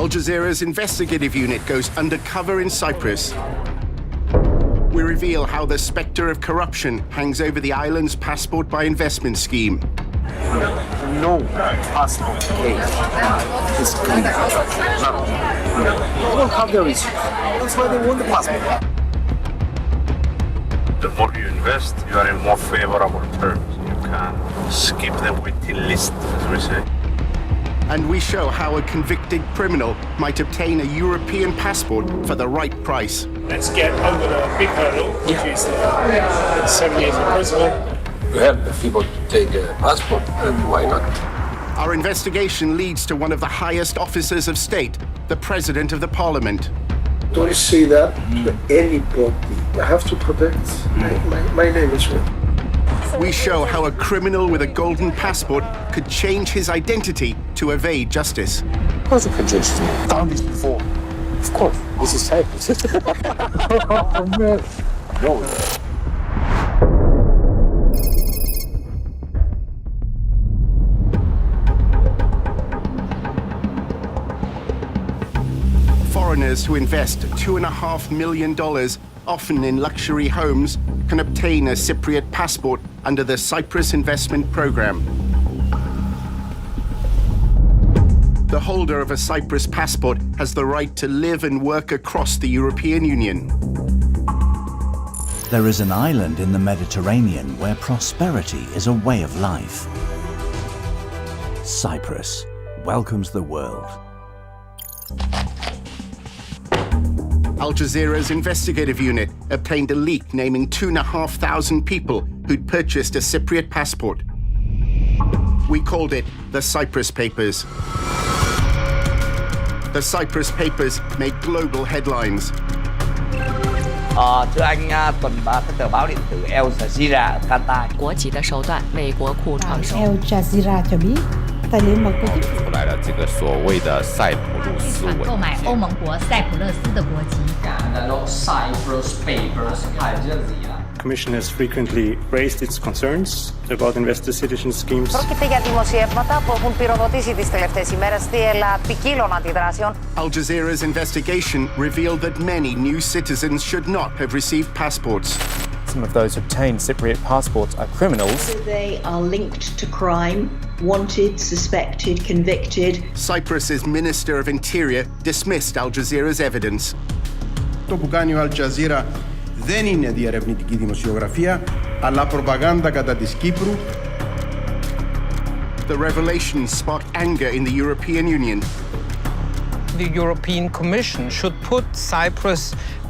Al Jazeera's investigative unit goes undercover in Cyprus. We reveal how the spectre of corruption hangs over the island's passport by investment scheme. No passport case is clean. They don't have the reason. That's why they want the passport. The more you invest, you are in more favorable terms. You can skip the waiting list, as we say. And we show how a convicted criminal might obtain a European passport for the right price. Let's get over the big hurdle, which is 7 years imprisonment. You help the people to take a passport, and why not? Our investigation leads to one of the highest officers of state, the President of the Parliament. Don't say that to anybody. I have to protect my name as well. We show how a criminal with a golden passport could change his identity to evade justice. Of course I can change his name. I've done this before. Of course. This is Cyprus. No. Foreigners who invest $2.5 million, often in luxury homes, can obtain a Cypriot passport under the Cyprus Investment Program. The holder of a Cyprus passport has the right to live and work across the European Union. There is an island in the Mediterranean where prosperity is a way of life. Cyprus welcomes the world. Al Jazeera's investigative unit obtained a leak naming 2,500 people who'd purchased a Cypriot passport. We called it the Cyprus Papers. The Cyprus Papers made global headlines. Thưa anh, tuần cái tờ báo điện tử Jazeera ở Qatar. 国籍的手段，美国库长说。Jazeera cho biết, tài liệu mật của chính phủ 出来了这个所谓的塞浦路斯文件。购买欧盟国塞浦路斯的国籍。 Cyprus Papers Jazeera. The Commission has frequently raised its concerns about investor citizen schemes. Πρόκειται για δημοσιεύματα που έχουν πυροδοτήσει τις τελευταίες ημέρες θύελλα ποικίλων αντιδράσεων. Al Jazeera's investigation revealed that many new citizens should not have received passports. Some of those who obtained Cypriot passports are criminals. They are linked to crime, wanted, suspected, convicted. Cyprus's Minister of Interior dismissed Al Jazeera's evidence. Το που κάνει ο Al Jazeera δεν είναι διερευνητική δημοσιογραφία, αλλά προπαγάνδα κατά της Κύπρου. The revelation sparked anger in the European Union. The European Commission should put Cyprus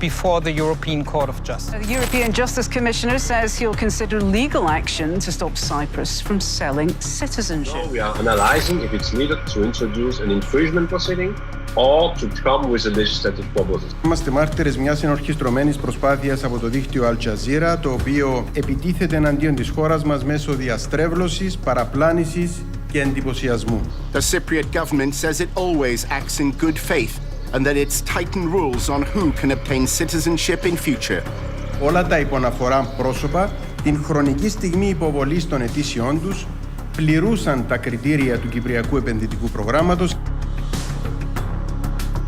before the European Court of Justice. The European Justice Commissioner says he'll consider legal action to stop Cyprus from selling citizenship. We are analyzing if it's needed to introduce an infringement proceeding or to come with a legislative proposal. Είμαστε μάρτυρες μιας ενορχιστρωμένης προσπάθειας από το δίκτυο Al Jazeera, το οποίο επιτίθεται εναντίον της χώρας μας μέσω διαστρέβλωσης, παραπλάνησης και εντυπωσιασμού. The Cypriot government says it always acts in good faith and that it's tightened rules on who can obtain citizenship in future. Όλα τα υποναφορά πρόσωπα, την χρονική στιγμή υποβολής των αιτήσεών τους, πληρούσαν τα κριτήρια του Κυπριακού Επενδυτικού Προγράμματος.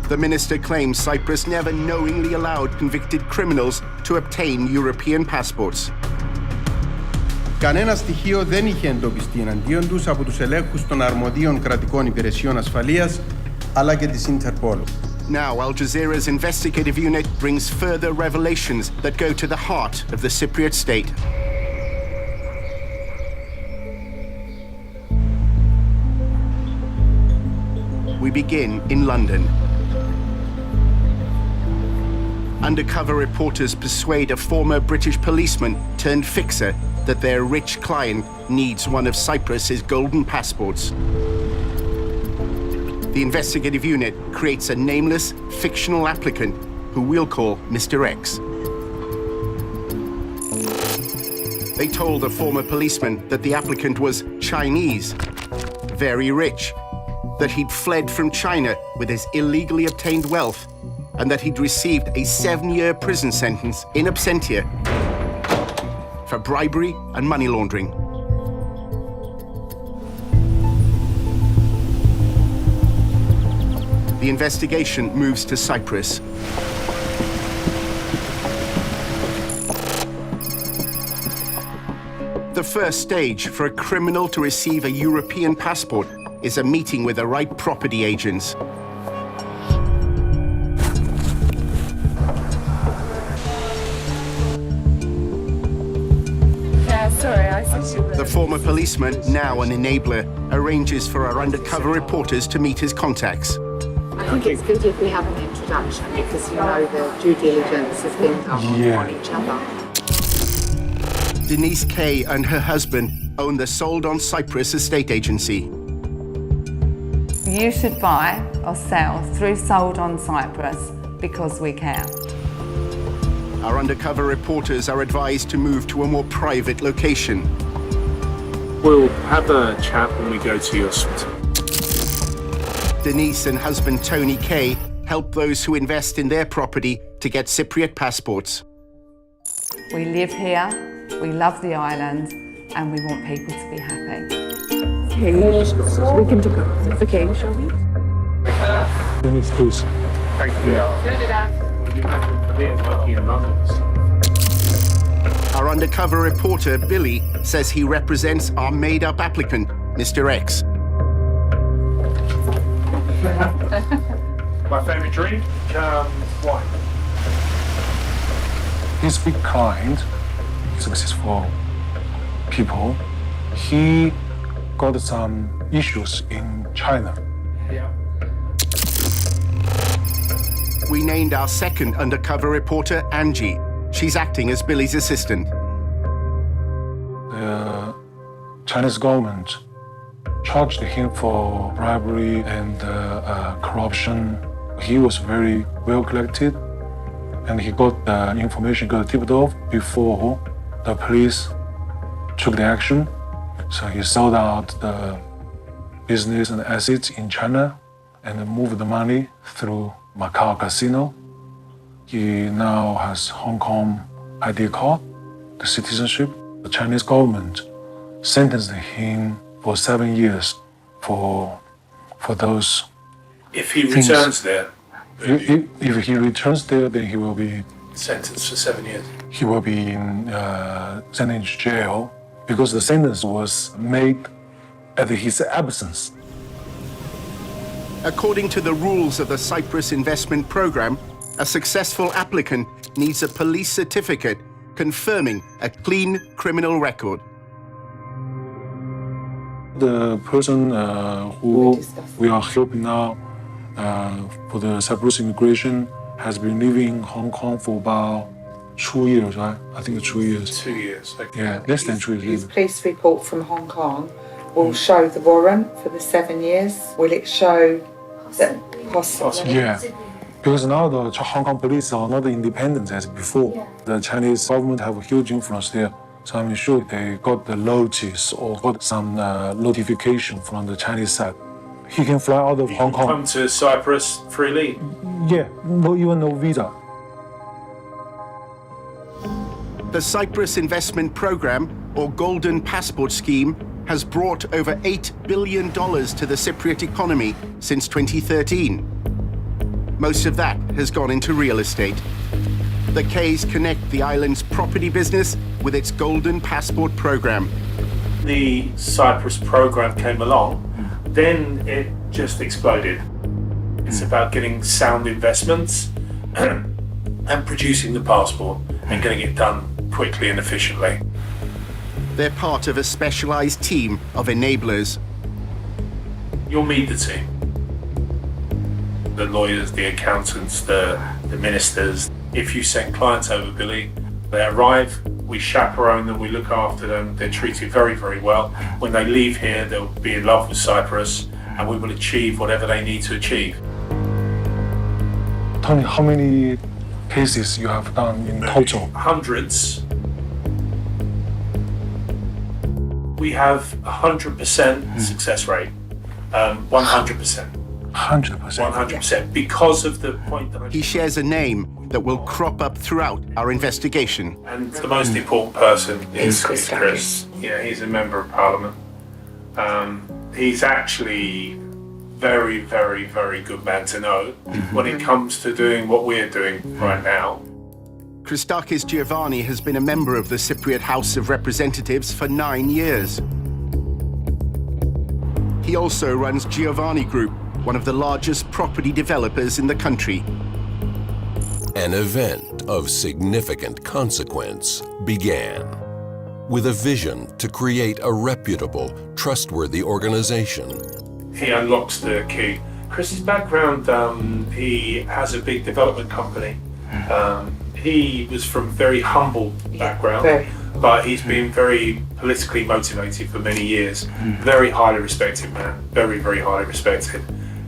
The minister claims Cyprus never knowingly allowed convicted criminals to obtain European passports. Κανένα στοιχείο δεν είχε εντοπιστεί εναντίον τους από τους ελέγχους των αρμοδίων κρατικών υπηρεσιών ασφαλείας, αλλά και της Interpol. Now, Al Jazeera's investigative unit brings further revelations that go to the heart of the Cypriot state. We begin in London. Undercover reporters persuade a former British policeman turned fixer that their rich client needs one of Cyprus's golden passports. The investigative unit creates a nameless, fictional applicant who we'll call Mr. X. They told a former policeman that the applicant was Chinese, very rich, that he'd fled from China with his illegally obtained wealth, and that he'd received a 7-year prison sentence in absentia for bribery and money laundering. The the investigation moves to Cyprus. The first stage for a criminal to receive a European passport is a meeting with the right property agents. The former policeman, now an enabler, arranges for our undercover reporters to meet his contacts. I think it's good if we have an introduction because you know the due diligence has been done on each other. Denise Kay and her husband own the Sold on Cyprus estate agency. You should buy or sell through Sold on Cyprus because we can. Our undercover reporters are advised to move to a more private location. We'll have a chat when we go to your spot. Denise and husband Tony Kay help those who invest in their property to get Cypriot passports. We live here, we love the island, and we want people to be happy. Okay, we can do it. Okay, shall we? Denise, please. Thank you. Our undercover reporter, Billy, says he represents our made-up applicant, Mr. X. My favourite drink, wine. His big client, successful people, he got some issues in China. Yeah. We named our second undercover reporter, Angie. She's acting as Billy's assistant. The Chinese government charged him for bribery and corruption. He was very well collected, and he got the information, got tipped off before the police took the action. So he sold out the business and assets in China and moved the money through Macau casino. He now has Hong Kong ID card, the citizenship. The Chinese government sentenced him for 7 years for those. If he things. returns there, If he returns there, then he will be sentenced for 7 years. He will be sent into jail because the sentence was made at his absence. According to the rules of the Cyprus investment program, a successful applicant needs a police certificate confirming a clean criminal record. The person who we are helping now for the Cyprus immigration has been living in Hong Kong for about 2 years, right? I think 2 years. 2 years. Okay. Yeah, less than 2 years. His police report from Hong Kong will show the warrant for the 7 years. Will it show that possibly? Yeah, because now the Hong Kong police are not independent as before. The Chinese government have a huge influence there. So I'm sure they got the notice or got some notification from the Chinese side. He can fly out of Hong Kong. Come to Cyprus freely? Yeah, even no visa. The Cyprus investment program, or Golden Passport Scheme, has brought over $8 billion to the Cypriot economy since 2013. Most of that has gone into real estate. The Ks connect the island's property business with its Golden Passport program. The Cyprus program came along, then it just exploded. It's about getting sound investments and producing the passport and getting it done quickly and efficiently. They're part of a specialized team of enablers. You'll meet the team. The lawyers, the accountants, the ministers. If you send clients over, Billy, they arrive, we chaperone them, we look after them, they're treated very, very well. When they leave here, they'll be in love with Cyprus and we will achieve whatever they need to achieve. Tony, how many cases you have done in total? Hundreds. We have 100% success rate, 100%. 100%. 100%, because of the point that he shares a name that will crop up throughout our investigation. And the most important person is Chris. Yeah, he's a member of Parliament. He's actually very, very, very good man to know when it comes to doing what we're doing right now. Christakis Giovanni has been a member of the Cypriot House of Representatives for 9 years. He also runs Giovanni Group, one of the largest property developers in the country. An event of significant consequence began with a vision to create a reputable, trustworthy organization. He unlocks the key. Chris's background, he has a big development company. He was from very humble background, but he's been very politically motivated for many years. Very highly respected man, very, very highly respected.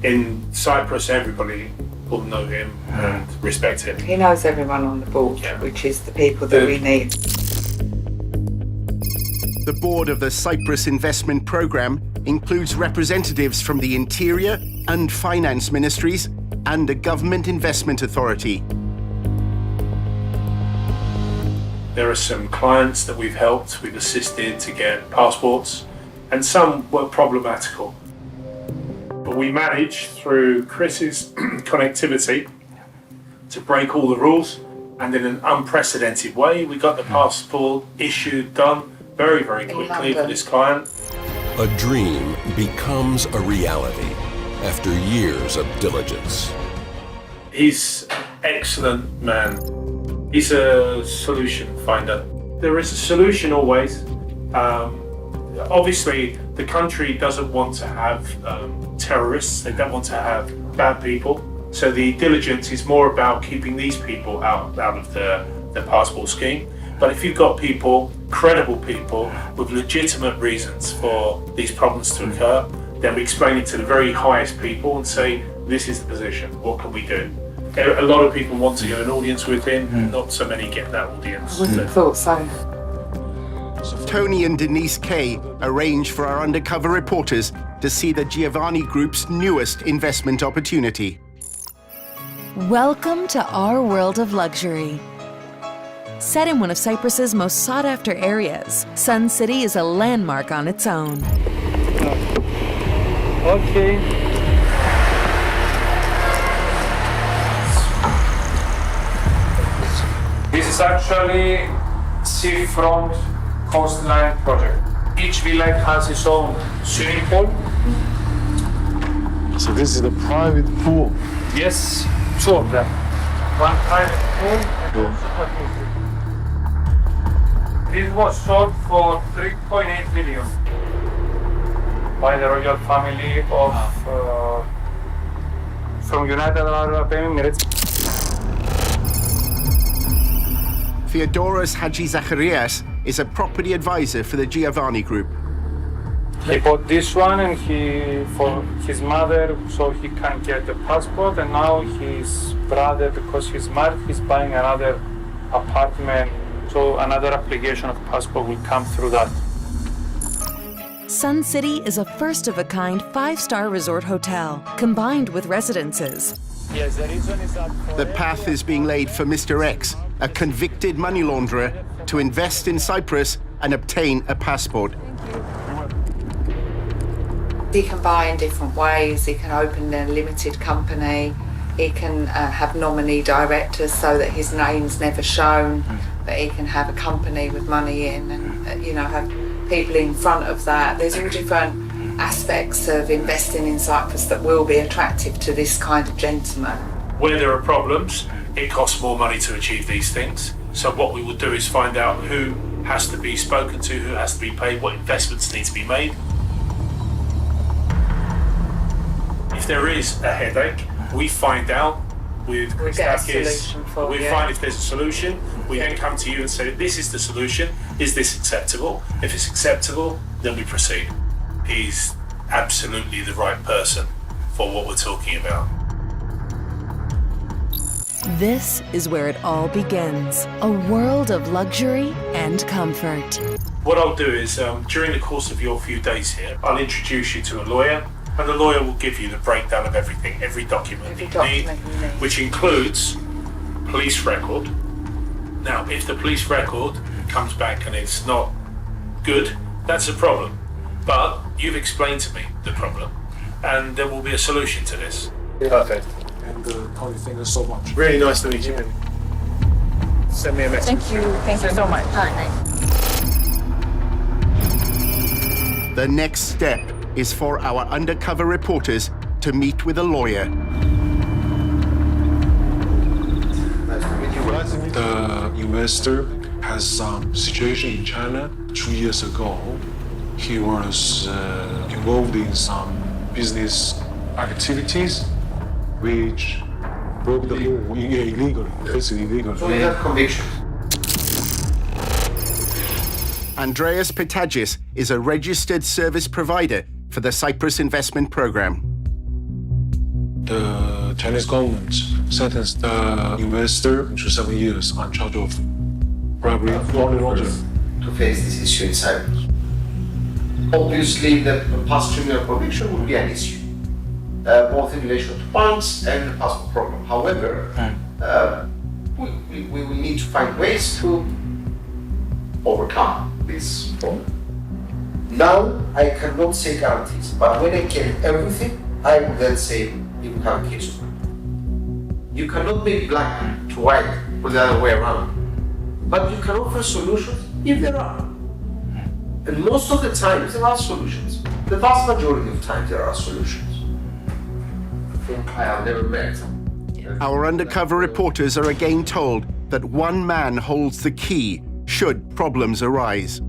In Cyprus, everybody will know him and respect him. He knows everyone on the board, which is the people that we need. The board of the Cyprus Investment Programme includes representatives from the Interior and Finance Ministries and a government investment authority. There are some clients that we've helped, we've assisted to get passports, and some were problematical. But we managed, through Chris's connectivity, to break all the rules, and in an unprecedented way, we got the passport issued, done very, very quickly for this client. A dream becomes a reality after years of diligence. He's an excellent man. He's a solution finder. There is a solution always. Obviously, the country doesn't want to have terrorists. They don't want to have bad people. So the diligence is more about keeping these people out of the passport scheme. But if you've got people, credible people, with legitimate reasons for these problems to occur, then we explain it to the very highest people and say, this is the position, what can we do? A lot of people want to get an audience with him, not so many get that audience. I wouldn't have thought so. Tony and Denise Kay arranged for our undercover reporters to see the Giovanni Group's newest investment opportunity. Welcome to our world of luxury. Set in one of Cyprus's most sought-after areas, Sun City is a landmark on its own. Okay. This is actually seafront coastline project. Each villa has its own swimming pool. So this is the private pool? Yes, two of them. One private pool and two super pools. This was sold for 3.8 million by the royal family of from United Arab Emirates. Theodoros Hadjizacharias is a property advisor for the Giovanni Group. He bought this one and for his mother so he can get the passport, and now his brother, because he's married, he's buying another apartment, so another application of passport will come through that. Sun City is a first-of-a-kind 5-star resort hotel, combined with residences. Yes, the reason is that The path is being laid for Mr. X, a convicted money launderer, to invest in Cyprus and obtain a passport. He can buy in different ways. He can open a limited company. He can have nominee directors so that his name's never shown, but he can have a company with money in and, have people in front of that. There's all different aspects of investing in Cyprus that will be attractive to this kind of gentleman. Where there are problems, it costs more money to achieve these things. So what we will do is find out who has to be spoken to, who has to be paid, what investments need to be made. If there is a headache, we find out with Christakis, we find if there's a solution, we then come to you and say, this is the solution, is this acceptable? If it's acceptable, then we proceed. He's absolutely the right person for what we're talking about. This is where it all begins, a world of luxury and comfort. What I'll do is, during the course of your few days here, I'll introduce you to a lawyer, and the lawyer will give you the breakdown of everything, every document you need, which includes police record. Now, if the police record comes back and it's not good, that's a problem. But you've explained to me the problem, and there will be a solution to this. Perfect. And Tony, thank you so much. Really nice to meet you. Send me a message. Thank you so much. The next step is for our undercover reporters to meet with a lawyer. The investor has some situation in China 2 years ago. He was involved in some business activities which broke the law illegally, basically illegally. So you have convictions. Andreas Pitagis is a registered service provider for the Cyprus investment program. The Chinese government sentenced the investor to 7 years on charge of bribery and money laundering. To face this issue in Cyprus. Obviously, the past criminal conviction would be an issue, both in relation to banks and the passport program. However, we will need to find ways to overcome this problem. Now, I cannot say guarantees, but when I get everything, I will then say you will have a case. You cannot make black to white or the other way around, but you can offer solutions if there are. And most of the times there are solutions. The vast majority of times there are solutions. I have never met. Our undercover reporters are again told that one man holds the key should problems arise.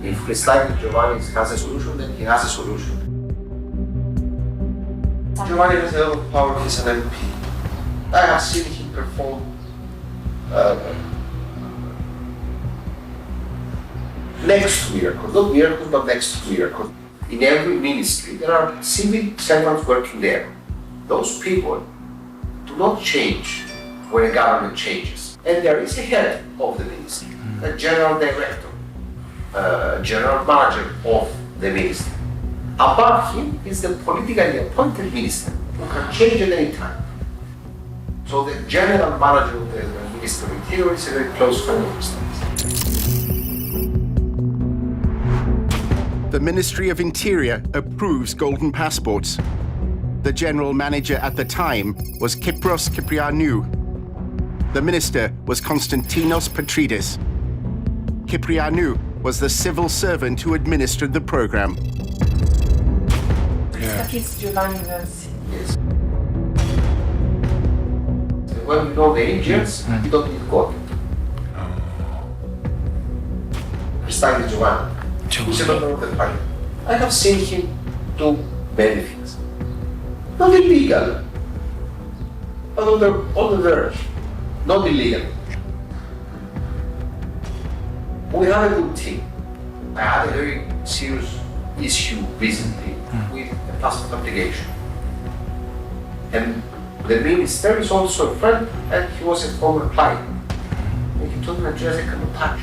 If ΤΖΙΟΒΑΝΗΣ has a solution, then he has a solution. Giovanni has a lot of power, he's an MP. I have seen him perform next to miracles, not miracles, but next to miracles. In every ministry, there are civil servants working there. Those people do not change when a government changes. And there is a head of the ministry, a general director, general manager of the ministry. Above him is the politically appointed minister who can change at any time. So the general manager of the Ministry of Interior is a very close friend of Mr. The Ministry of Interior approves golden passports. The general manager at the time was Kypros Kyprianou. The minister was Konstantinos Petridis. Kyprianou was the civil servant who administered the program. Yes. When you know the angels, you don't need God. Christian Giovanni, who's a member of the party. I have seen him do many things. Not illegal, but on the verge. Not illegal. We have a good team. I had a very serious issue recently with a passport application. And the minister is also a friend, and he was a former client. And he told me, Andreas, I cannot touch.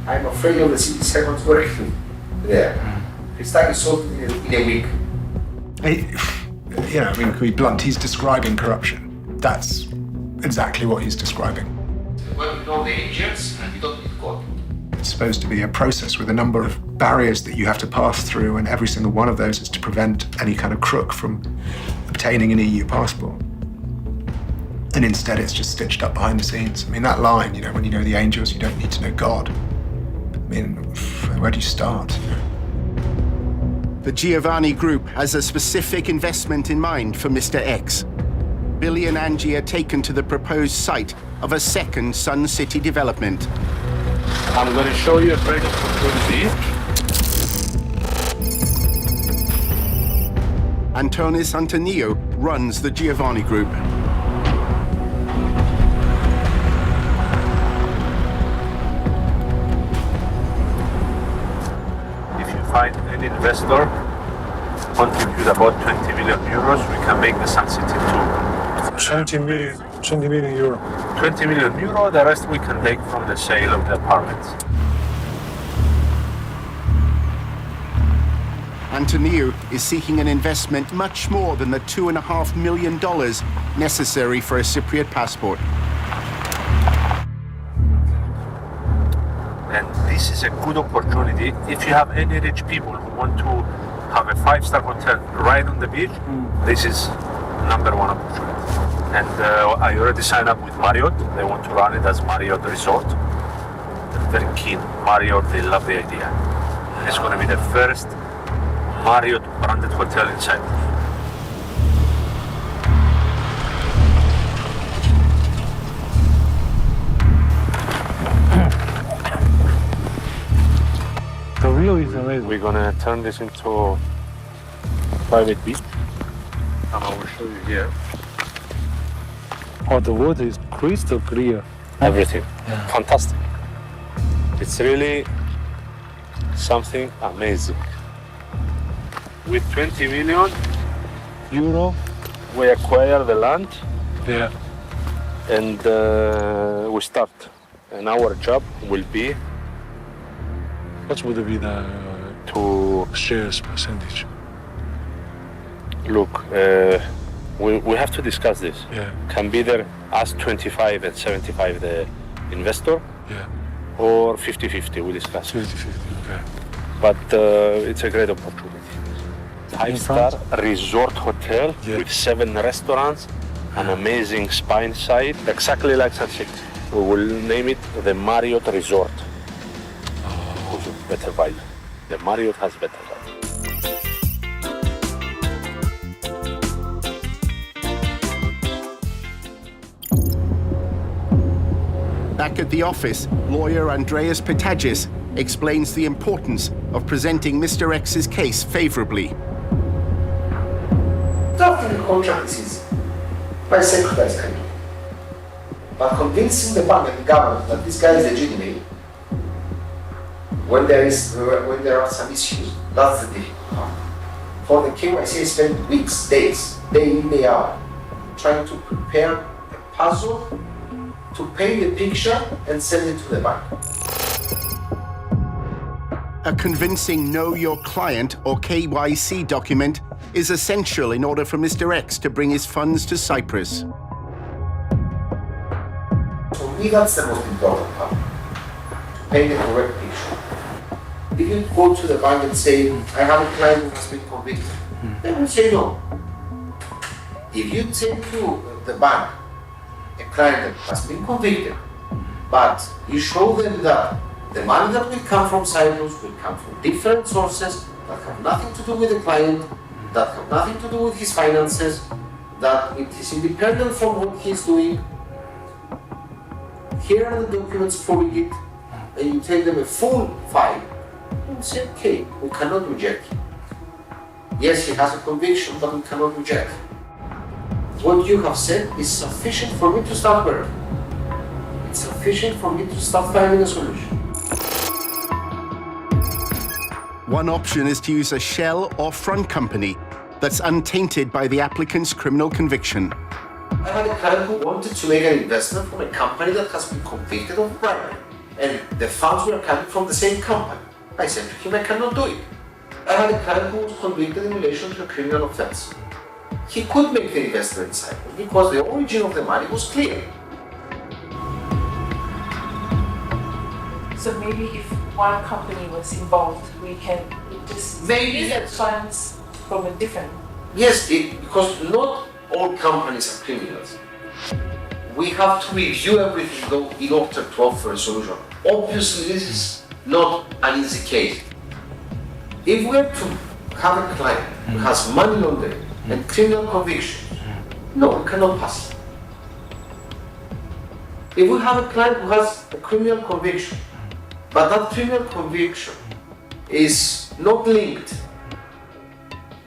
I'm afraid of the city servants working there. It's like solved in a week. Can we be blunt? He's describing corruption. That's exactly what he's describing. When you know the angels, you don't need God. It's supposed to be a process with a number of barriers that you have to pass through, and every single one of those is to prevent any kind of crook from obtaining an EU passport. And instead it's just stitched up behind the scenes. I mean, that line, when you know the angels, you don't need to know God. I mean, where do you start? The Giovanni Group has a specific investment in mind for Mr. X. Billy and Angie are taken to the proposed site of a second Sun City development. I'm going to show you a great opportunity. Antonis Antonio runs the Giovanni Group. If you find an investor, contribute about 20 million euros, we can make the Sun City tour. 20 million euro. 20 million euro, the rest we can take from the sale of the apartments. Antonio is seeking an investment much more than the $2.5 million necessary for a Cypriot passport. And this is a good opportunity if you have any rich people who want to have a 5-star hotel right on the beach, this is number one opportunity. And I already signed up with Marriott. They want to run it as Marriott Resort. They're very keen. Marriott, they love the idea. It's going to be the first Marriott branded hotel in Cyprus. The view is amazing. We're going to turn this into a private beach. And I will show you here. Oh, the water is crystal clear. Everything. Yeah. Fantastic. It's really something amazing. With 20 million euro, we acquire the land. Yeah. And we start. And our job will be what would be the shares percentage? Look, we have to discuss this. Yeah. Can be there as 25 and 75 the investor, yeah, or 50-50, we discuss. 50-50, okay. But it's a great opportunity. 5-star resort hotel, yeah, with 7 restaurants, an amazing spa inside, exactly like San City. We will name it the Marriott Resort. Better vibe. The Marriott has better vibe. Back at the office, lawyer Andreas Petagis explains the importance of presenting Mr. X's case favorably. Drafting the contract is easy. My secretaries can do it. But convincing the bank and the government that this guy is legitimate, when there are some issues, that's the difficult part. For the KYC, I spent weeks, days, day in, day out, trying to prepare a puzzle to paint the picture and send it to the bank. A convincing Know Your Client or KYC document is essential in order for Mr. X to bring his funds to Cyprus. For me, that's the most important part, to paint the correct picture. If you go to the bank and say, I have a client who has been convicted, they will say no. If you take to the bank a client that has been convicted, but you show them that the money that will come from Cyprus will come from different sources that have nothing to do with the client, that have nothing to do with his finances, that it is independent from what he's doing. Here are the documents proving it, and you take them a full file. And say, okay, we cannot reject him. Yes, he has a conviction, but we cannot reject him. What you have said is sufficient for me to start working. It's sufficient for me to start finding a solution. One option is to use a shell or front company that's untainted by the applicant's criminal conviction. I had a client who wanted to make an investment from a company that has been convicted of bribery, and the funds were coming from the same company. I said to him, I cannot do it. I had a client who was convicted in relation to a criminal offense. He could make the investment in Cyprus because the origin of the money was clear. So maybe if one company was involved, we can just maybe get funds from a different. Yes, because not all companies are criminals. We have to review everything though in order to offer a solution. Obviously, this is not an easy case. If we are to have a client who has money laundering and criminal convictions, no, we cannot pass it. If we have a client who has a criminal conviction, but that criminal conviction is not linked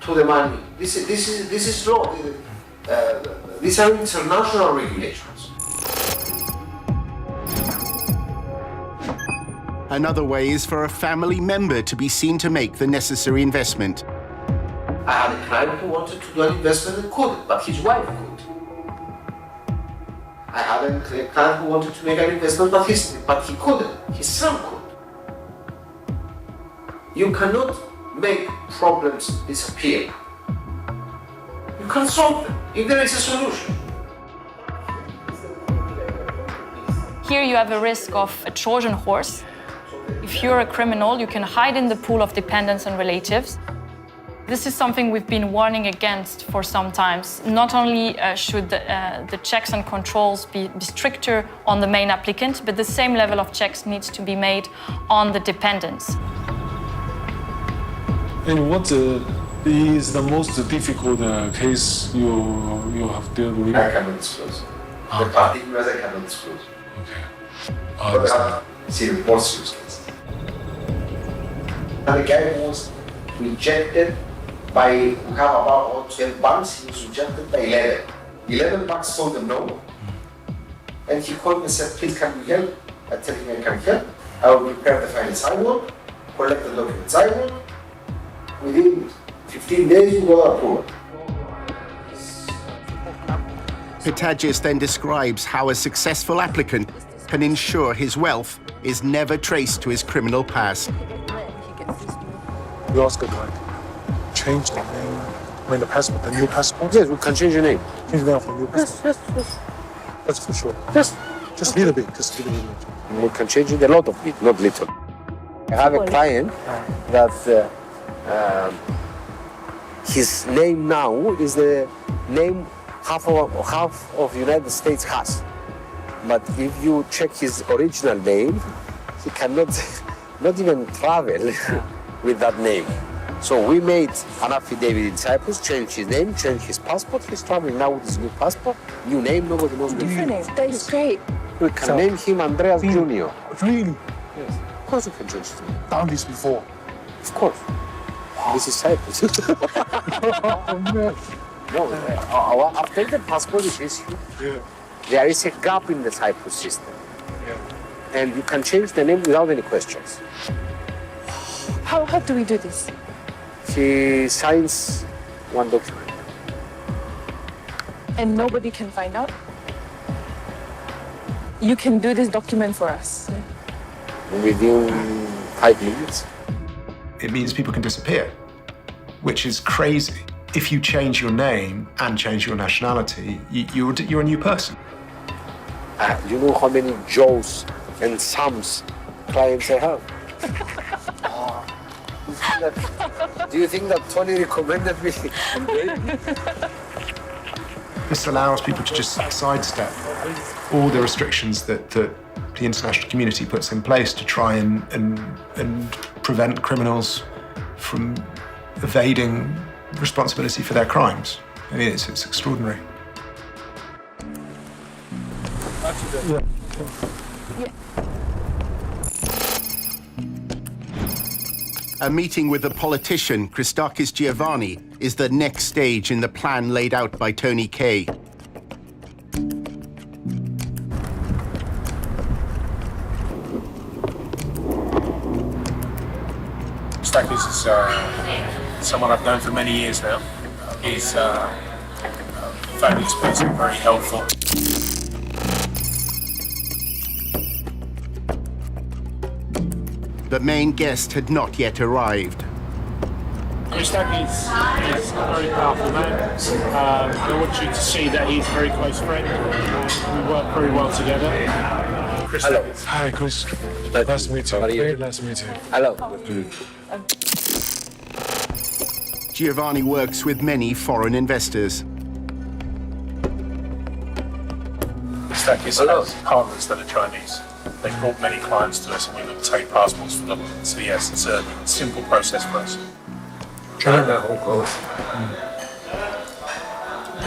to the money, this is law. These are international regulations. Another way is for a family member to be seen to make the necessary investment. I had a client who wanted to do an investment and couldn't, but his wife could. I had a client who wanted to make an investment, but he couldn't. His son could. You cannot make problems disappear. You can solve them if there is a solution. Here you have a risk of a Trojan horse. If you're a criminal, you can hide in the pool of dependents and relatives. This is something we've been warning against for some time. Not only should the checks and controls be stricter on the main applicant, but the same level of checks needs to be made on the dependents. And what is the most difficult case you have dealt with? I cannot disclose. The particulars I cannot disclose. Okay. But I have serious, more serious cases. And the guy was rejected by, we have about 12 banks, he was rejected by 11. 11 banks told him no. And he called me and said, please can you help? I told him I can help. I will prepare the files I want, collect the documents I want. Within 15 days, we got approval. Pitagis then describes how a successful applicant can ensure his wealth is never traced to his criminal past. We ask a client, change the name, the passport, the new passport? Yes, we can change the name. Change the name for new passport? Yes. That's for sure. Yes. Just a little bit, We can change it a lot of it, not little. I have a client that his name now is the name half of United States has. But if you check his original name, he cannot not even travel with that name. So we made an affidavit in Cyprus, changed his name, changed his passport. He's traveling now with his new passport, new name, nobody knows. Different name, that is great. We can name him Andreas Jr. Really? Yes. Of course we can change his name. Done this before? Of course. This is Cyprus. No, our updated passport is issued. Yeah. There is a gap in the Cyprus system. Yeah. And you can change the name without any questions. How do we do this? He signs one document. And nobody can find out? You can do this document for us. Within 5 minutes. It means people can disappear, which is crazy. If you change your name and change your nationality, you're a new person. You know how many Joes and Sams clients I have? Do you think that Tony recommended me? This allows people to just sidestep all the restrictions that the international community puts in place to try and prevent criminals from evading responsibility for their crimes. I mean, it's extraordinary. A meeting with the politician, Christakis Giovanni, is the next stage in the plan laid out by Tony Kaye. Christakis is someone I've known for many years now. He's fabulous person, very helpful. The main guest had not yet arrived. Christakis is a very powerful man. I want you to see that he's a very close friend. We work very well together. Hello. Hi, Chris. Nice to meet you. Very nice to meet you. Hello. Giovanni works with many foreign investors. Christakis has partners that are Chinese. They've brought many clients to us and we obtain passports for them. So yes, it's a simple process for us. China, Hong Kong,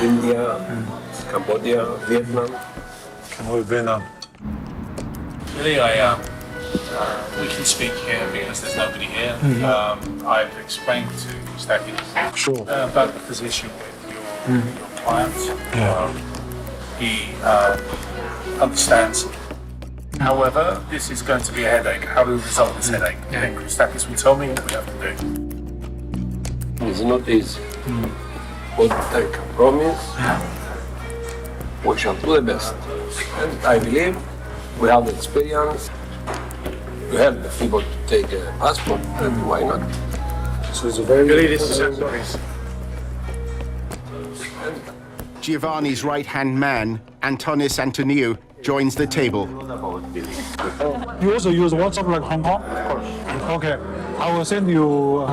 India, Cambodia, Vietnam. Vietnam. Really, we can speak here because there's nobody here. I've explained to Christakis about the position with your client. He understands. However, this is going to be a headache. How do we resolve this headache? Then Christakis will tell me what we have to do. It's not easy. But I can promise we shall do the best. And I believe we have the experience to help the people to take a passport, and why not? So it's a very good. Giovanni's right-hand man, Antonis Antoniou, joins the table. You also use WhatsApp like Hong Kong? Of course. Okay. I will send you...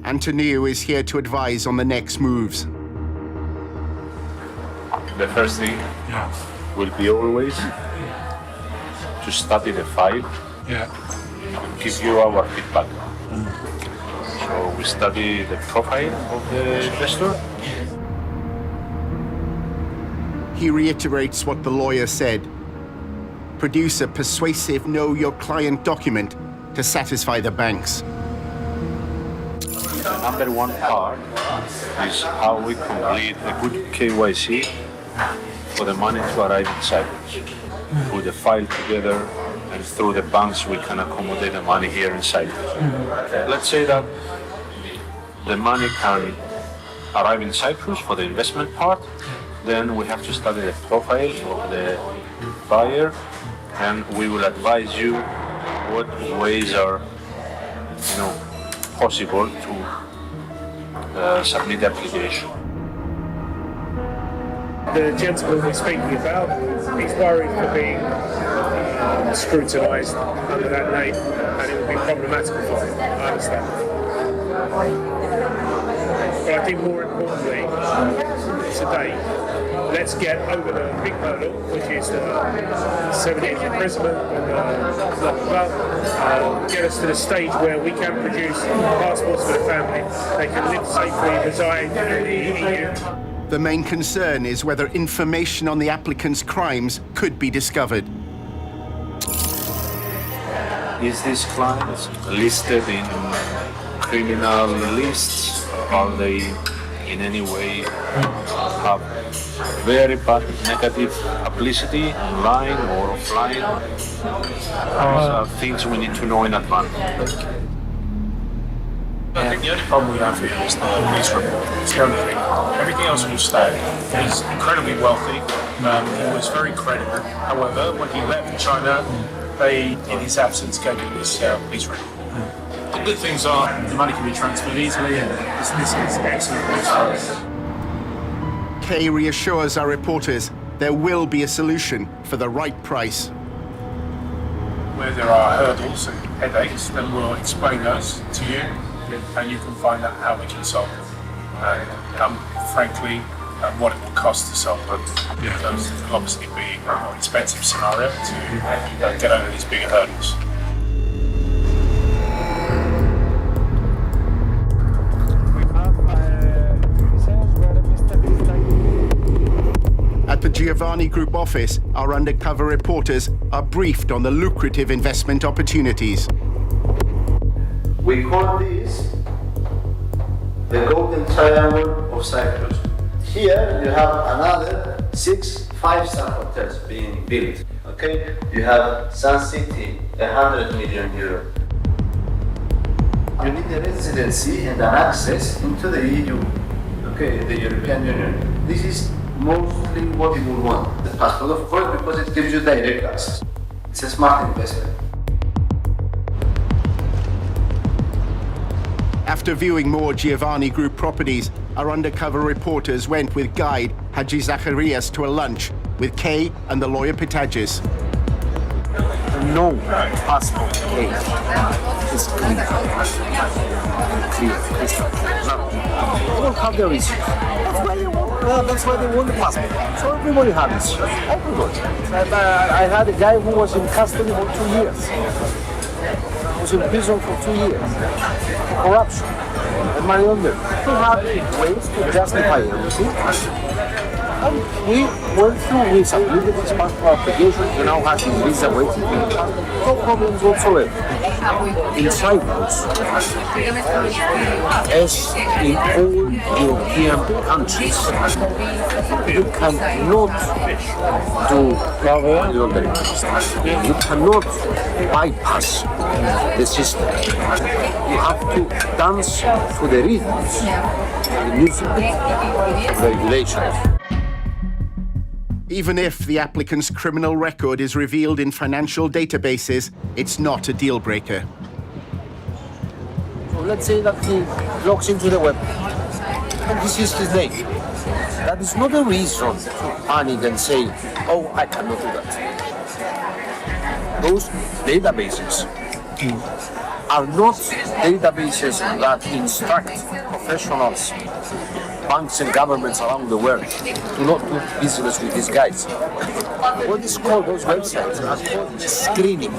Antoniou is here to advise on the next moves. The first thing will be always to study the file and give you our feedback. So we study the profile of the investor. He reiterates what the lawyer said. Produce a persuasive know your client document to satisfy the banks. The number one part is how we complete a good KYC for the money to arrive in Cyprus. Put the file together, and through the banks we can accommodate the money here in Cyprus. Let's say that the money can arrive in Cyprus for the investment part, then we have to study the profile of the buyer, and we will advise you what ways are possible to submit the application. The gentleman we're speaking about, he's worried for being scrutinised under that name, and it would be problematical for him. I understand. But I think more importantly, today, let's get over the big hurdle, which is the 7 years imprisonment and blah, blah, blah. Get us to the stage where we can produce passports for the family. They can live safely, reside in the EU. The main concern is whether information on the applicant's crimes could be discovered. Is this client listed in criminal lists? Are they in any way have very bad negative publicity online or offline? Those are things we need to know in advance. I think the only problem we have here is the police report. It's the only thing. Everything else will stay. He's incredibly wealthy. He was very credible. However, when he left China, they, in his absence, gave him this police report. The good things are the money can be transferred easily, and this is excellent news for us. Kay reassures our reporters there will be a solution for the right price. Where there are hurdles and headaches, then we'll explain those to you, and you can find out how we can solve them. And frankly, what it will cost to solve them. Those will obviously be a more expensive scenario to get over these bigger hurdles. At the Giovanni Group office, our undercover reporters are briefed on the lucrative investment opportunities. We call this the Golden Triangle of Cyprus. Here you have another 6 5-star hotels being built. Okay, you have Sun City, 100 million euro. You need a residency and an access into the EU. Okay, the European Union. This is mostly what you will want. The passport, of course, because it gives you direct access. It's a smart investment. After viewing more Giovanni Group properties, our undercover reporters went with guide Haji Zacharias to a lunch with Kay and the lawyer Pitagis. No passport case is clear. They don't have the reason. That's why they want the passport. So everybody has it. Everybody. I had a guy who was in custody for 2 years. Was in prison for 2 years. Corruption and money laundering. We have ways to justify everything. And we went through, we submitted this passport application, we now have this visa waiting. No problems whatsoever. In Cyprus, as in all European countries, you cannot do money laundering. You cannot bypass the system. You have to dance to the rhythms, the music, the regulations. Even if the applicant's criminal record is revealed in financial databases, it's not a deal breaker. So let's say that he logs into the web and this is his name. That is not a reason to panic and say, oh, I cannot do that. Those databases are not databases that instruct professionals, banks and governments around the world to not do business with these guys. What is called those websites are called screening.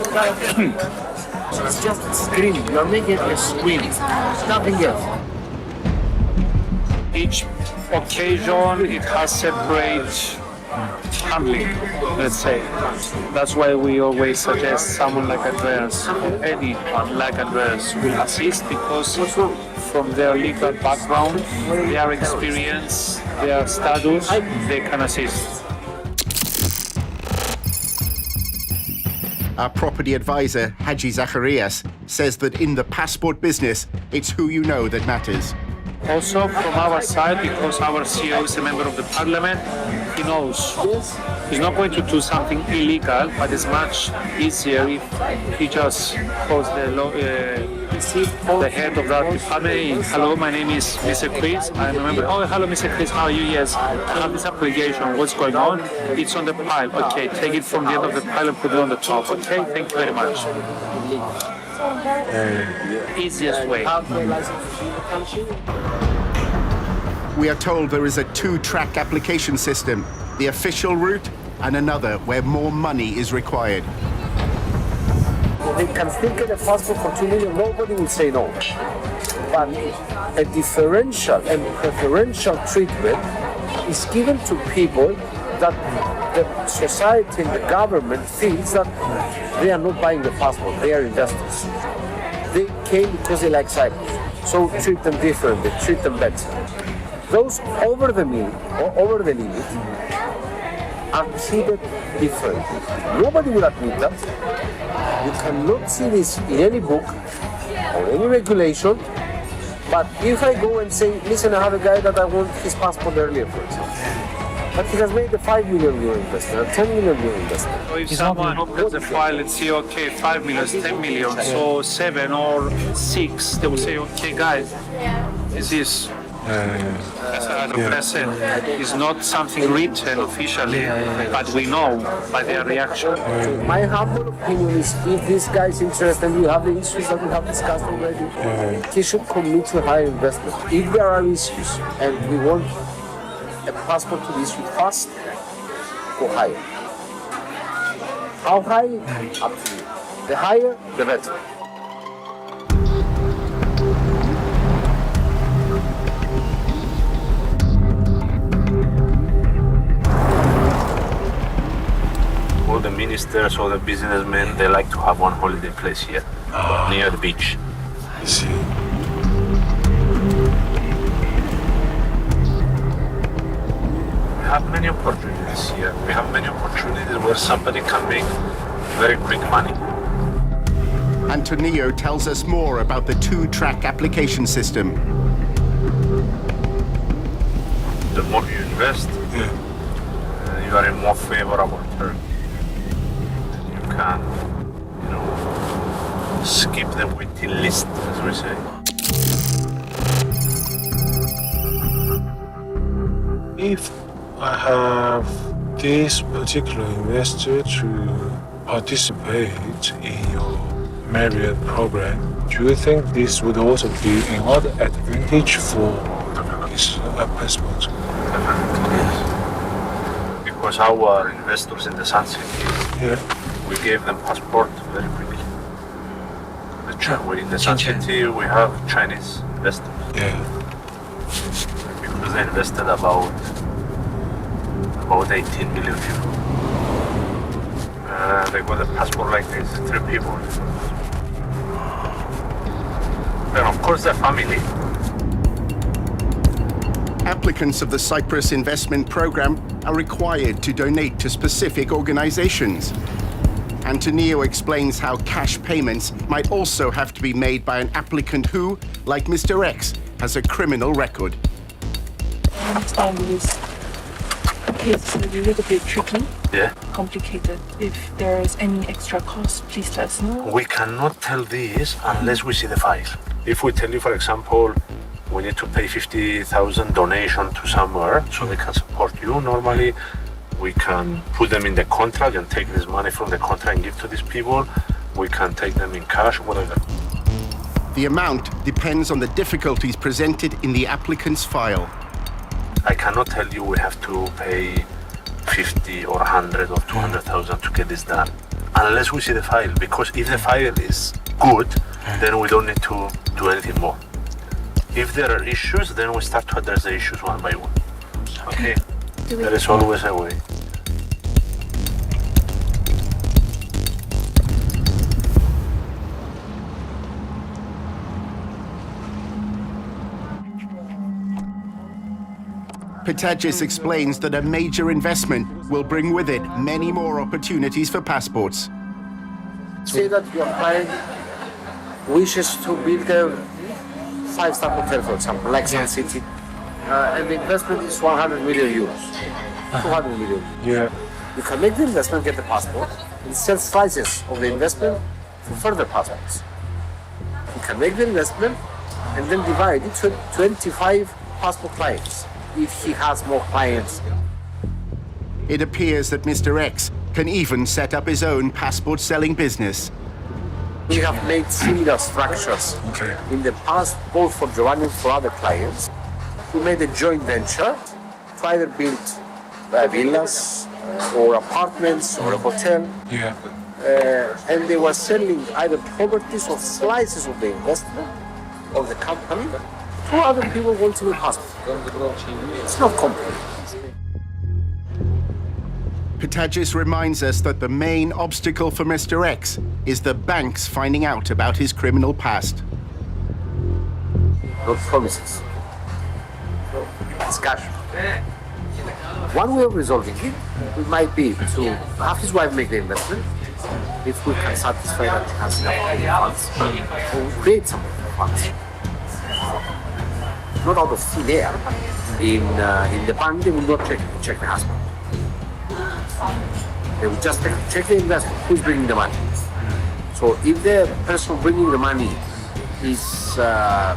It's just screening. You are making a screening, nothing else. Each occasion it has separate handling, let's say. That's why we always suggest someone like Andreas or anyone like Andreas will assist, because from their legal background, their experience, their status, they can assist. Our property advisor, Haji Zacharias, says that in the passport business, it's who you know that matters. Also from our side, because our CEO is a member of the parliament, he knows he's not going to do something illegal, but it's much easier if he just calls the head of that department. Hello, my name is Mr. Chris. I'm a member. Oh, hello, Mr. Chris. How are you? Yes, I have this application. What's going on? It's on the pile. Okay, take it from the end of the pile and put it on the top. Okay, thank you very much. Easiest way. We are told there is a two-track application system, the official route and another where more money is required. They can still get a passport for 2 million, nobody will say no. But a differential and preferential treatment is given to people that the society and the government feels that they are not buying the passport, they are investors. They came because they like Cyprus, so treat them differently, treat them better. Those over the limit are treated differently. Nobody will admit that. You cannot see this in any book or any regulation. But if I go and say, listen, I have a guy that I want his passport earlier, for example, but he has made a 5 million euro investment, a 10 million euro investment. So if someone opens the file and see, okay, 5 million, 10 million, so 7 or 6, they will say, okay, guys, this is. As I said, it's not something written officially, but we know by their reaction. My humble opinion is, if this guy is interested and we have the issues that we have discussed already, he should commit to higher investment. If there are issues and we want a passport to be issued fast, go higher. How high? Up to you. The higher, the better. All the ministers or the businessmen, they like to have one holiday place here, near the beach. I see. We have many opportunities here. We have many opportunities where somebody can make very quick money. Antonio tells us more about the two-track application system. The more you invest, you are in more favorable terms. You can, skip the waiting list, as we say. If I have this particular investor to participate in your MAFIA program, do you think this would also be another advantage for his passport? Definitely, yes. Because our investors in the Sun City, we gave them passport very quickly. In the Sun City, we have Chinese investors. Because they invested about 18 million euro. They got a passport like this, 3 people. And of course, their family. Applicants of the Cyprus investment program are required to donate to specific organizations. Antonio explains how cash payments might also have to be made by an applicant who, like Mr. X, has a criminal record. I understand this case is a little bit tricky, complicated. If there is any extra cost, please let us know. We cannot tell this unless we see the file. If we tell you, for example, we need to pay 50,000 donation to somewhere so they can support you, normally we can put them in the contract and take this money from the contract and give to these people. We can take them in cash, whatever. The amount depends on the difficulties presented in the applicant's file. I cannot tell you we have to pay 50 or 100 or 200,000 to get this done, unless we see the file, because if the file is good, then we don't need to do anything more. If there are issues, then we start to address the issues one by one. Okay? There is always a way. Pitagis explains that a major investment will bring with it many more opportunities for passports. Say that your client wishes to build a five-star hotel, for example, like Sun City, and the investment is 100 million euros, 200 million. Yeah. You can make the investment, get the passport, and sell slices of the investment for further passports. You can make the investment and then divide it to 25 passport clients if he has more clients. It appears that Mr. X can even set up his own passport selling business. We have made similar structures in the past, both for Giovanni and for other clients. We made a joint venture to either build villas or apartments or a hotel. Yeah. And they were selling either properties or slices of the investment of the company to other people wanting a passport. It's not complicated. Pitagis reminds us that the main obstacle for Mr. X is the banks finding out about his criminal past. Not promises. Discussion. One way of resolving it might be to have his wife make the investment, if we can satisfy that he has enough funds, or create some funds. Not out of thin air. In the bank, they will not check the husband. They will just check the investment, who's bringing the money. So if the person bringing the money is a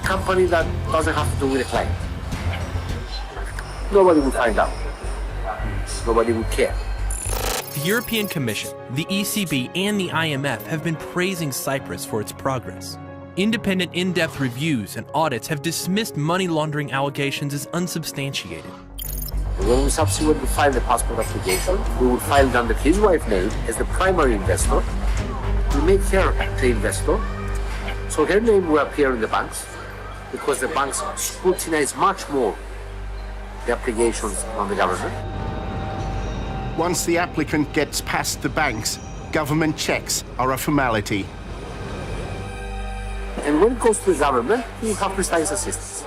company that doesn't have to do with the client, nobody will find out. Nobody will care. The European Commission, the ECB, and the IMF have been praising Cyprus for its progress. Independent in-depth reviews and audits have dismissed money laundering allegations as unsubstantiated. When we subsequently file the passport application, we will file it under his wife's name as the primary investor. We make her the investor, so her name will appear in the banks, because the banks scrutinize much more the applications on the government. Once the applicant gets past the banks, government checks are a formality. And when it goes to the government, we have precise assistance.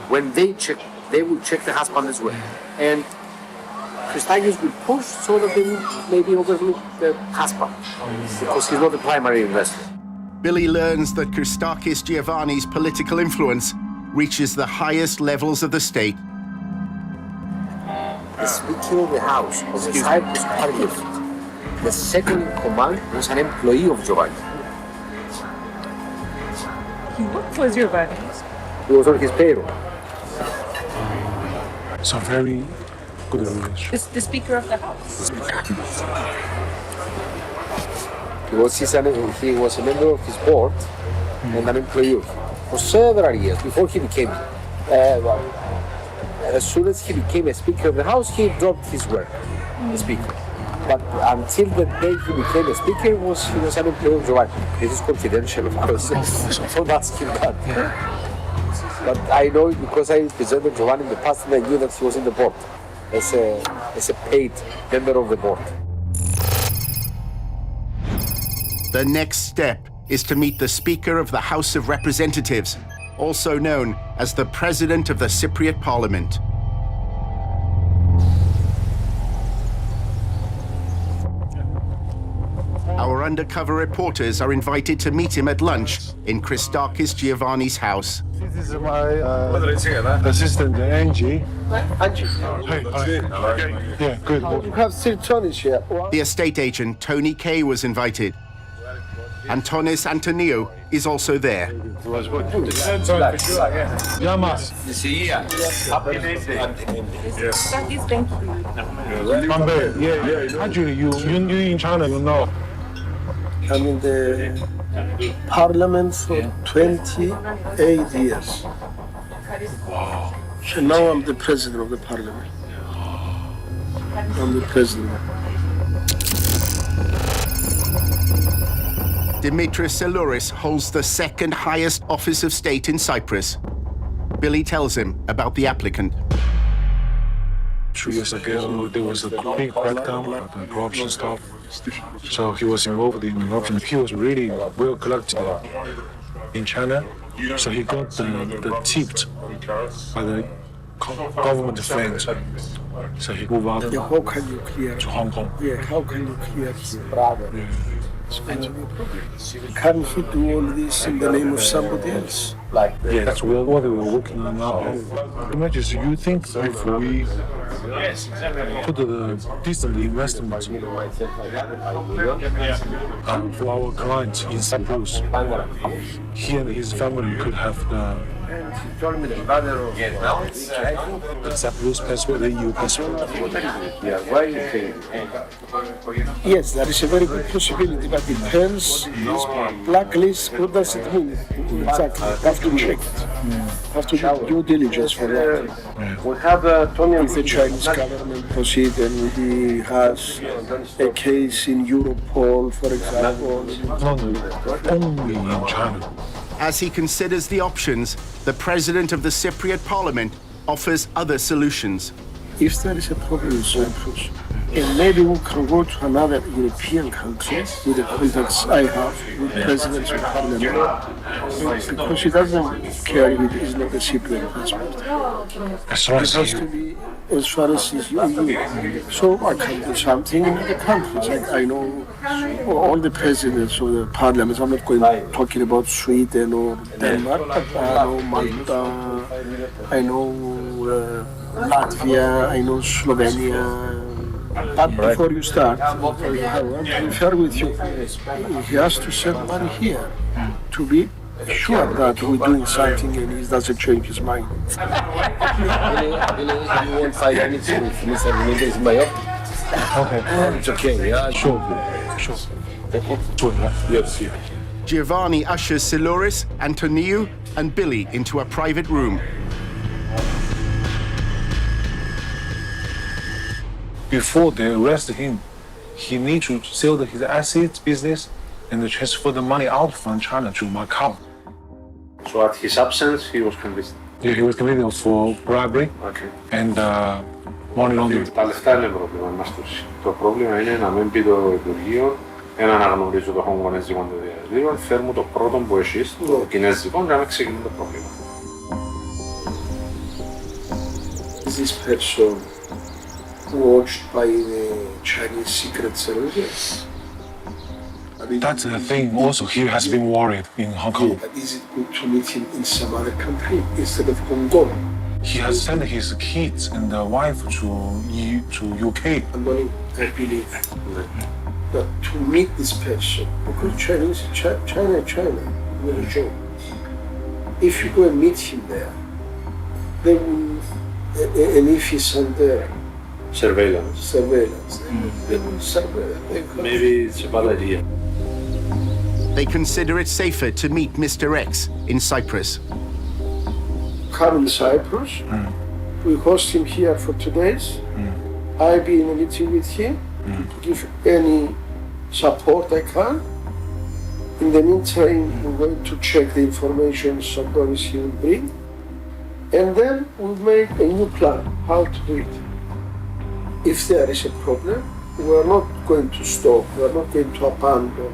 When they check, they will check the husband as well. And Christakis will push so that they will maybe overlook the husband, because he's not the primary investor. Billy learns that Christakis Giovanni's political influence reaches the highest levels of the state. The Speaker of the House of the Cyprus Parliament, the second in command, was an employee of Giovanni. What was Giovanni? He was on his payroll. So very good relationship. Is the Speaker of the House? He was a member of his board and an employee for several years before he became. As soon as he became a Speaker of the House, he dropped his work, the Speaker. But until the day he became a Speaker, he was an employee of Giovanni. This is confidential, of course. Don't ask him that. But I know it because I represented Giovanni in the past, and I knew that he was in the board as a paid member of the board. The next step is to meet the Speaker of the House of Representatives, also known as the President of the Cypriot Parliament. Our undercover reporters are invited to meet him at lunch in Christakis Giovanni's house. This is my assistant, Angie. Angie. Hey. Yeah, good. You have still Tony here. The estate agent, Tony Kay, was invited. Antonis Antonio is also there. Actually, you in China, you know. I'm in the parliament for 28 years. Wow. And now I'm the president of the parliament. I'm the president. Dimitris Tsilouris holds the second highest office of state in Cyprus. Billy tells him about the applicant. 2 years ago, there was a big crackdown on the corruption stuff. So he was involved in corruption. He was really well collected in China. So he got the tipped by the government friends. So he moved out How can you clear to Hong Kong. Yeah, how can you clear here? It's going to be a problem. Can he do all this in the name of somebody else? Yeah, that's what we were working on now. Imagine, you think if we put the decent investment for our clients in Cyprus, he and his family could have the Cyprus passport, the EU passport. Yes, there is a very good possibility, but it depends. Blacklist, what does it mean? Exactly. Have to check it. Have to do due diligence for that. We have If the Chinese government proceed and he has a case in Europol, for example. Only in China. As he considers the options, the president of the Cypriot parliament offers other solutions. If there is a problem in Cyprus, and maybe we can go to another European country with the contacts I have with presidents of parliament, because he doesn't care if it is not a Cypriot passport. It has to be as far as his EU. So I can do something in other countries. I know all the presidents of the parliaments. I'm not talking about Sweden or Denmark, but I know Malta, I know Latvia, I know Slovenia. But before you start, I want to share with you, he has to send money here to be sure that we're doing something and he doesn't change his mind. You want 5 minutes with Mr. Menendez in my office? Okay. It's okay, yeah? Sure. Yes. Giovanni ushers tsilouris, Antoniou, and Billy into a private room. Before they arrest him, he needs to sell his assets, business, and transfer the money out from China to Macau. So at his absence, he was convicted. Yeah, he was convicted for bribery and money laundering. Τα λεφτά είναι πρόβλημα μας. Το πρόβλημα είναι να μην πει το Υπουργείο, να αναγνωρίζω το χονγκονέζικο το διαδίκτυο, φέρνουμε το πρώτο που εσείς, το κινέζικο, για να ξεκινήσει το πρόβλημα. Is this person watched by the Chinese Secret Service? That's the thing. Also, he has been worried in Hong Kong. But is it good to meet him in some other country instead of Hong Kong? He has sent his kids and the wife to UK. I believe that to meet this person, because China, will enjoy. If you go and meet him there, they will, and if he's under surveillance, they will surveil. Maybe it's a bad idea. They consider it safer to meet Mr. X in Cyprus. Come in Cyprus, we host him here for 2 days. I'll be in a meeting with him to give any support I can. In the meantime, we're going to check the information sometimes he will bring. And then we'll make a new plan, how to do it. If there is a problem, we are not going to stop, we are not going to abandon.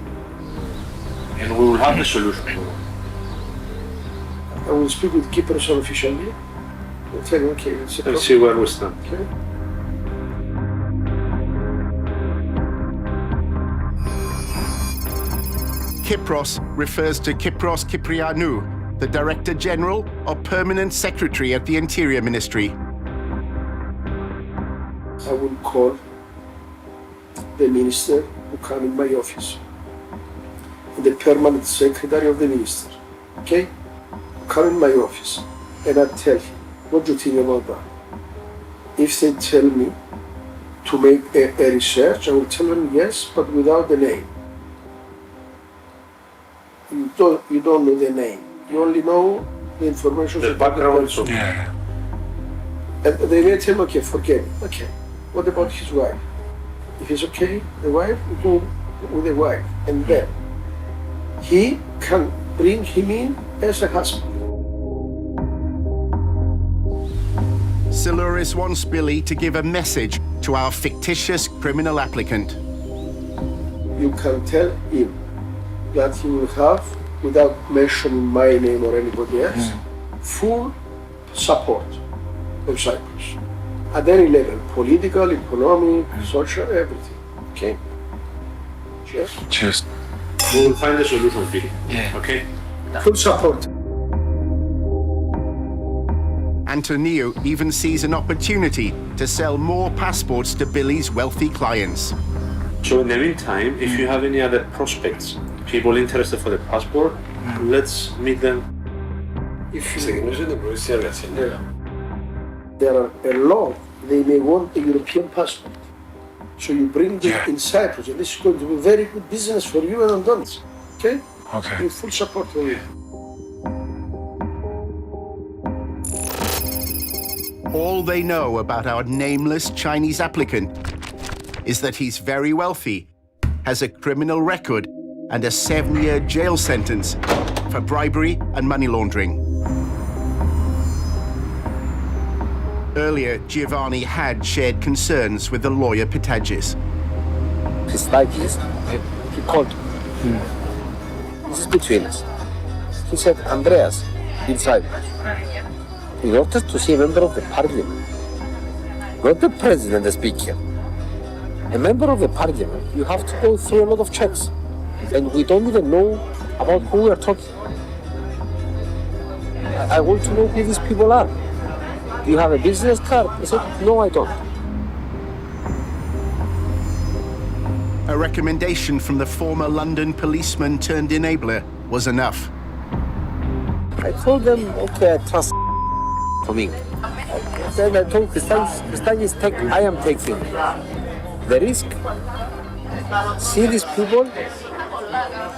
And we will have the solution. I will speak with Cyprus officially. We'll tell him, okay, it's a problem. Let's see where we stand. Okay. Kypros refers to Kypros Kyprianou, the Director General or Permanent Secretary at the Interior Ministry. I will call the minister who come in my office, and the permanent secretary of the minister, okay? Come in my office, and I tell him, what do you think about that? If they tell me to make a research, I will tell them yes, but without the name. you don't know the name. You only know the information The about the background. person. Yeah. And they may tell him, okay, forget it. Okay, what about his wife? If he's okay, the wife, go with the wife. And then he can bring him in as a husband. ΣΥΛΛΟΥΡΗΣ wants Billy to give a message to our fictitious criminal applicant. You can tell him that he will have, without mentioning my name or anybody else, full support of Cyprus. At any level, political, economic, social, everything. Okay? Cheers. Cheers. We will find a solution, Billy. Yeah. Okay? Full support. Antonio even sees an opportunity to sell more passports to Billy's wealthy clients. So in the meantime, if you have any other prospects, people interested for the passport, let's meet them. If there are a lot, they may want a European passport. So you bring them in Cyprus, and this is going to be very good business for you and Andonis. Okay? Okay. With full support from you. All they know about our nameless Chinese applicant is that he's very wealthy, has a criminal record, and a 7-year jail sentence for bribery and money laundering. Earlier, Giovanni had shared concerns with the lawyer Pitagis. Pistakis, he called. This is between us. He said, Andreas, in Cyprus, in order to see a member of the parliament, not the president, the speaker, a member of the parliament, you have to go through a lot of checks. And we don't even know about who we are talking. I want to know who these people are. Do you have a business card? I said, no, I don't. A recommendation from the former London policeman turned enabler was enough. I told them, okay, I trust for me. Then I told Christians, I am taking the risk. See these people,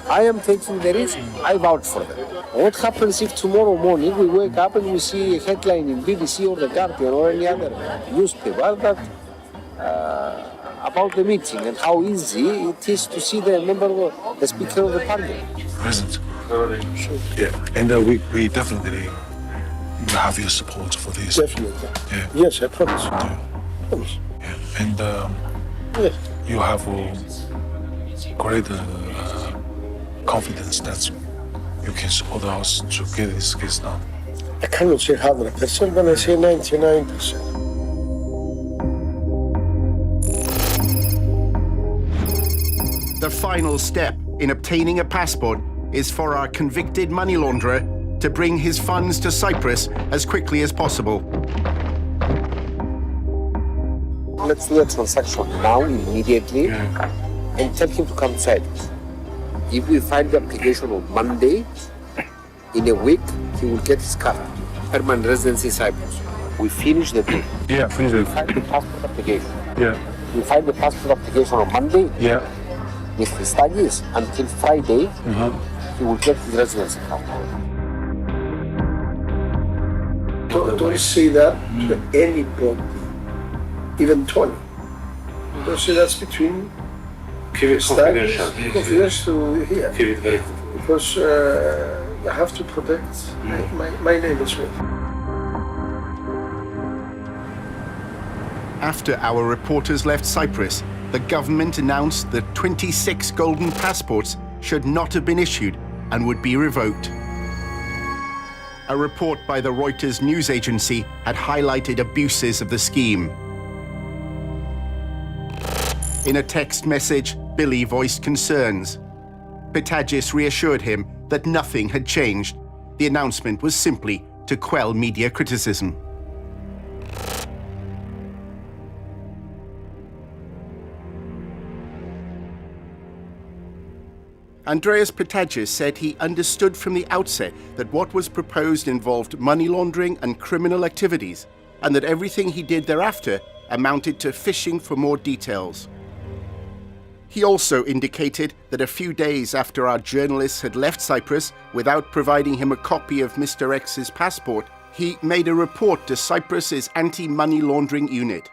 I am taking the risk, I vouch for them. What happens if tomorrow morning we wake up and we see a headline in BBC or The Guardian or any other newspaper that about the meeting and how easy it is to see the member of the Speaker of the Parliament? Present. Yeah, and we definitely will have your support for this. Definitely. Yeah. Yes, I promise. Yeah. Promise. Yeah. And Yes. you have great confidence that you can support us to get this case done. I cannot say 100%, but I say 99%. The final step in obtaining a passport is for our convicted money launderer to bring his funds to Cyprus as quickly as possible. Let's do a transaction now, immediately, and tell him to come to Cyprus. If we file the application on Monday, in a week, he will get his card. Permanent residency in Cyprus. We finish the deal. Yeah, finish it. We file the passport application. Yeah. We file the passport application on Monday. Yeah. Mr. Stagis, until Friday, he will get his residency card. Don't say that to anybody, even Tony. Don't say that's between Keep it confidential. confidential here. Keep it very Because I have to protect my name as well. After our reporters left Cyprus, the government announced that 26 golden passports should not have been issued and would be revoked. A report by the Reuters news agency had highlighted abuses of the scheme. In a text message, Billy voiced concerns. Pitagis reassured him that nothing had changed. The announcement was simply to quell media criticism. Andreas Pitagis said he understood from the outset that what was proposed involved money laundering and criminal activities, and that everything he did thereafter amounted to fishing for more details. He also indicated that a few days after our journalist had left Cyprus without providing him a copy of Mr. X's passport, he made a report to Cyprus's anti-money laundering unit.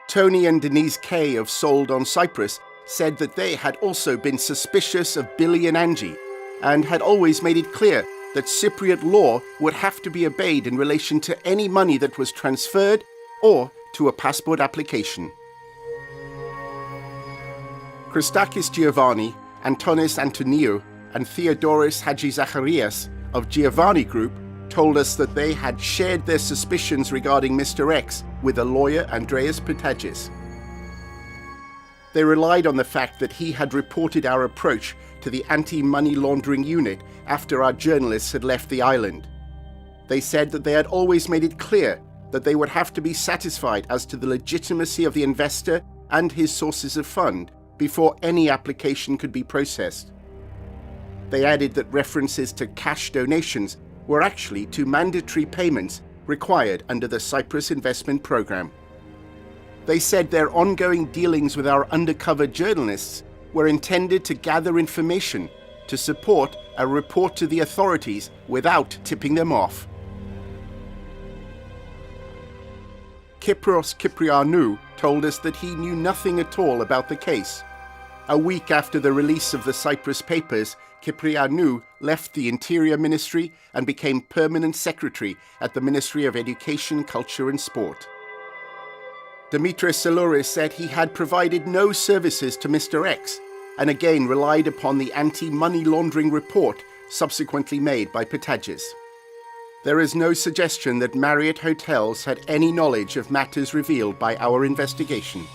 Tony and Denise Kay of Sold on Cyprus said that they had also been suspicious of Billy and Angie and had always made it clear that Cypriot law would have to be obeyed in relation to any money that was transferred or to a passport application. Christakis Giovanni, Antonis Antoniou, and Theodoros Hadzizacharias of Giovanni Group told us that they had shared their suspicions regarding Mr. X with the lawyer Andreas Patagis. They relied on the fact that he had reported our approach to the anti-money laundering unit after our journalists had left the island. They said that they had always made it clear that they would have to be satisfied as to the legitimacy of the investor and his sources of fund before any application could be processed. They added that references to cash donations were actually to mandatory payments required under the Cyprus Investment Programme. They said their ongoing dealings with our undercover journalists were intended to gather information to support a report to the authorities without tipping them off. Kypros Kyprianou told us that he knew nothing at all about the case. A week after the release of the Cyprus papers, Kyprianou left the Interior Ministry and became permanent secretary at the Ministry of Education, Culture and Sport. Dimitris Tsilouris said he had provided no services to Mr. X and again relied upon the anti-money laundering report subsequently made by Patagis. There is no suggestion that Marriott Hotels had any knowledge of matters revealed by our investigation.